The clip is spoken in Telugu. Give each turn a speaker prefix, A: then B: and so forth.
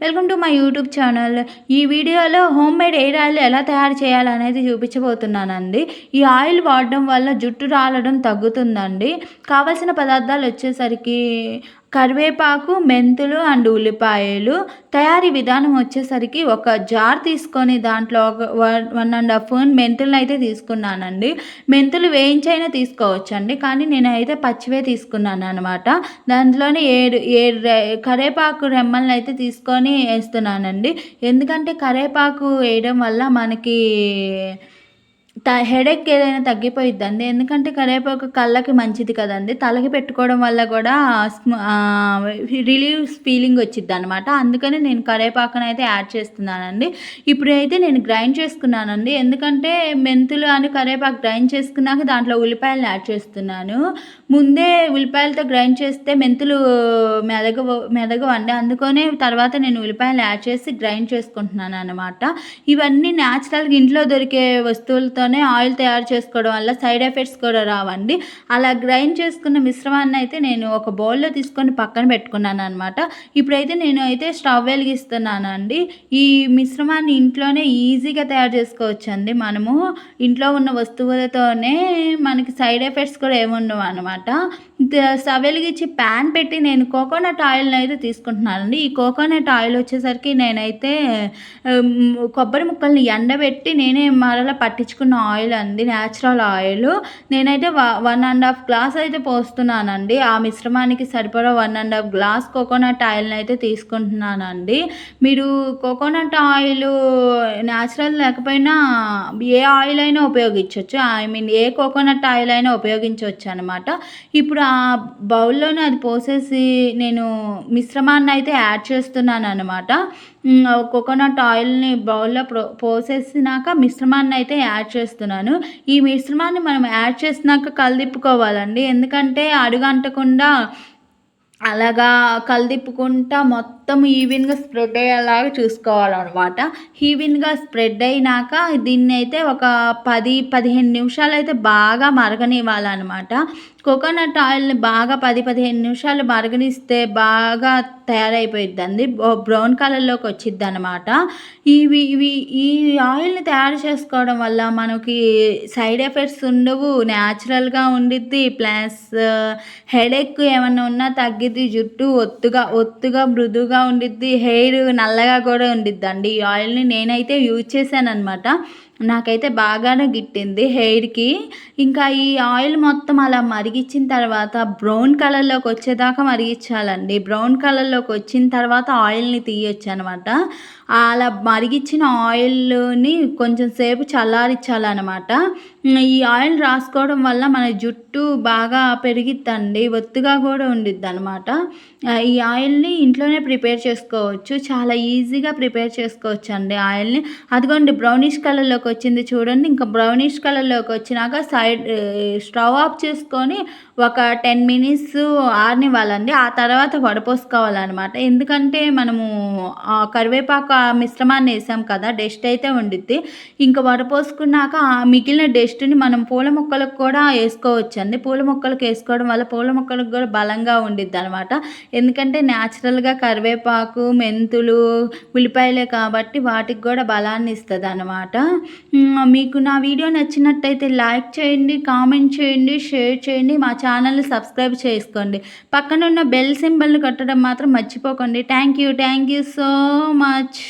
A: Welcome to my YouTube channel. ఈ వీడియోలో హోమ్ మేడ్ ఎయిర్ ఆయిల్ ఎలా తయారు చేయాలనేది చూపించబోతున్నానండి. ఈ ఆయిల్ వాడడం వల్ల జుట్టు రాలడం తగ్గుతుందండి. కావలసిన పదార్థాలు వచ్చేసరికి కరివేపాకు, మెంతులు అండ్ ఉల్లిపాయలు. తయారీ విధానం వచ్చేసరికి ఒక జార్ తీసుకొని దాంట్లో ఒక 1.5 స్పూన్ మెంతులను అయితే తీసుకున్నానండి. మెంతులు వేయించైనా తీసుకోవచ్చండి, కానీ నేనైతే పచ్చివే తీసుకున్నాను అనమాట. దాంట్లోనే ఏడు కరివేపాకు రెమ్మలను అయితే తీసుకొని వేస్తున్నానండి. ఎందుకంటే కరివేపాకు వేయడం వల్ల మనకి హెడేక్ ఏదైనా తగ్గిపోయిద్దండి. ఎందుకంటే కరివేపాకు కళ్ళకి మంచిది కదండి. తలకి పెట్టుకోవడం వల్ల కూడా రిలీఫ్ ఫీలింగ్ వచ్చిద్దనమాట. అందుకని నేను కరివేపాకునైతే యాడ్ చేస్తున్నానండి. ఇప్పుడైతే నేను గ్రైండ్ చేసుకున్నానండి. ఎందుకంటే మెంతులు అని కరివేపాకు గ్రైండ్ చేసుకున్నాక దాంట్లో ఉల్లిపాయలను యాడ్ చేస్తున్నాను. ముందే ఉల్లిపాయలతో గ్రైండ్ చేస్తే మెంతులు మెదగవండి. అందుకనే తర్వాత నేను ఉల్లిపాయలు యాడ్ చేసి గ్రైండ్ చేసుకుంటున్నాను అనమాట. ఇవన్నీ న్యాచురల్గా ఇంట్లో దొరికే వస్తువులతోనే ఆయిల్ తయారు చేసుకోవడం వల్ల సైడ్ ఎఫెక్ట్స్ కూడా రావండి. అలా గ్రైండ్ చేసుకున్న మిశ్రమాన్ని అయితే నేను ఒక బౌల్లో తీసుకొని పక్కన పెట్టుకున్నాను అనమాట. ఇప్పుడైతే నేను అయితే స్టవ్ వెలిగిస్తున్నానండి. ఈ మిశ్రమాన్ని ఇంట్లోనే ఈజీగా తయారు చేసుకోవచ్చండి. మనము ఇంట్లో ఉన్న వస్తువులతోనే మనకి సైడ్ ఎఫెక్ట్స్ కూడా ఏముండవు అనమాట. స్టవ్ వెలిగించి ప్యాన్ పెట్టి నేను కోకోనట్ ఆయిల్ని అయితే తీసుకుంటున్నానండి. ఈ కోకోనట్ ఆయిల్ వచ్చేసరికి నేనైతే కొబ్బరి ముక్కల్ని ఎండబెట్టి నేనే మరలా పట్టించుకున్న ఆయిల్ అండి, న్యాచురల్ ఆయిల్. నేనైతే 1.5 గ్లాస్ అయితే పోస్తున్నానండి. ఆ మిశ్రమానికి సరిపడా 1.5 గ్లాస్ కోకోనట్ ఆయిల్ని అయితే తీసుకుంటున్నానండి. మీరు కోకోనట్ ఆయిల్ న్యాచురల్ లేకపోయినా ఏ ఆయిల్ అయినా ఉపయోగించవచ్చు. ఏ కోకోనట్ ఆయిల్ అయినా ఉపయోగించవచ్చు అనమాట. ఇప్పుడు ఆ బౌల్లోనే అది పోసేసి నేను మిశ్రమాన్ని అయితే యాడ్ చేస్తున్నాను అనమాట. కోకోనట్ ఆయిల్ని బౌల్లో పోసేసినాక మిశ్రమాన్ని అయితే యాడ్ చేస్తున్నాను. ఈ మిశ్రమాన్ని మనం యాడ్ చేసినాక కలిదిప్పుకోవాలండి. ఎందుకంటే అడుగంటకుండా అలాగా కలిదిప్పుకుంటా మొత్తం ఈవెన్గా స్ప్రెడ్ అయ్యేలాగా చూసుకోవాలన్నమాట. ఈవెన్గా స్ప్రెడ్ అయినాక దీన్ని అయితే ఒక 10-15 నిమిషాలు అయితే బాగా మరగనివ్వాలన్నమాట. కోకోనట్ ఆయిల్ని బాగా 10-15 నిమిషాలు మరగనిస్తే బాగా తయారైపోయిద్దండి. బ్రౌన్ కలర్లోకి వచ్చిద్ది అనమాట. ఈ ఆయిల్ని తయారు చేసుకోవడం వల్ల మనకి సైడ్ ఎఫెక్ట్స్ ఉండవు, న్యాచురల్గా ఉండిద్ది. ప్లస్ హెడేక్ ఏమన్నా ఉన్నా తగ్గిద్ది. జుట్టు ఒత్తుగా మృదువుగా ఉండిద్ది. హెయిర్ నల్లగా కూడా ఉండిద్దండి. ఈ ఆయిల్ని నేనైతే యూజ్ చేశాను అనమాట. నాకైతే బాగానే గిట్టింది హెయిర్కి. ఇంకా ఈ ఆయిల్ మొత్తం అలా మరిగించిన తర్వాత బ్రౌన్ కలర్లోకి వచ్చేదాకా మరిగించాలండి. బ్రౌన్ కలర్లోకి వచ్చిన తర్వాత ఆయిల్ని తీయొచ్చు అనమాట. అలా మరిగించిన ఆయిల్ని కొంచెం సేపు చల్లారించాలన్నమాట. ఈ ఆయిల్ రాసుకోవడం వల్ల మన జుట్టు బాగా పెరిగిద్దండి, ఒత్తుగా కూడా ఉండిద్ది అనమాట. ఈ ఆయిల్ని ఇంట్లోనే ప్రిపేర్ చేసుకోవచ్చు. చాలా ఈజీగా ప్రిపేర్ చేసుకోవచ్చు అండి ఆయిల్ని. అదిగోండి బ్రౌనిష్ కలర్లోకి వచ్చింది చూడండి. ఇంకా బ్రౌనిష్ కలర్లోకి వచ్చినాక స్టవ్ ఆఫ్ చేసుకొని ఒక 10 మినిట్స్ ఆరనివ్వాలండి. ఆ తర్వాత వడపోసుకోవాలన్నమాట. ఎందుకంటే మనము కరివేపాకు మిశ్రమాన్ని వేసాం కదా, డస్ట్ అయితే ఉండిద్ది. ఇంకా వడపోసుకున్నాక ఆ మిగిలిన డస్ట్ని మనం పూల మొక్కలకు కూడా వేసుకోవచ్చండి. పూల మొక్కలకు వేసుకోవడం వల్ల పూల మొక్కలకు కూడా బలంగా ఉండిద్ది అనమాట. ఎందుకంటే న్యాచురల్గా కరివేపాకు, మెంతులు, ఉల్లిపాయలే కాబట్టి వాటికి కూడా బలాన్ని ఇస్తుంది అనమాట. మీకు నా వీడియో నచ్చినట్టయితే లైక్ చేయండి, కామెంట్ చేయండి, షేర్ చేయండి. మా ఛానల్ని సబ్స్క్రైబ్ చేసుకోండి. పక్కన ఉన్న బెల్ సింబల్ని కొట్టడం మాత్రం మర్చిపోకండి. Thank you so much.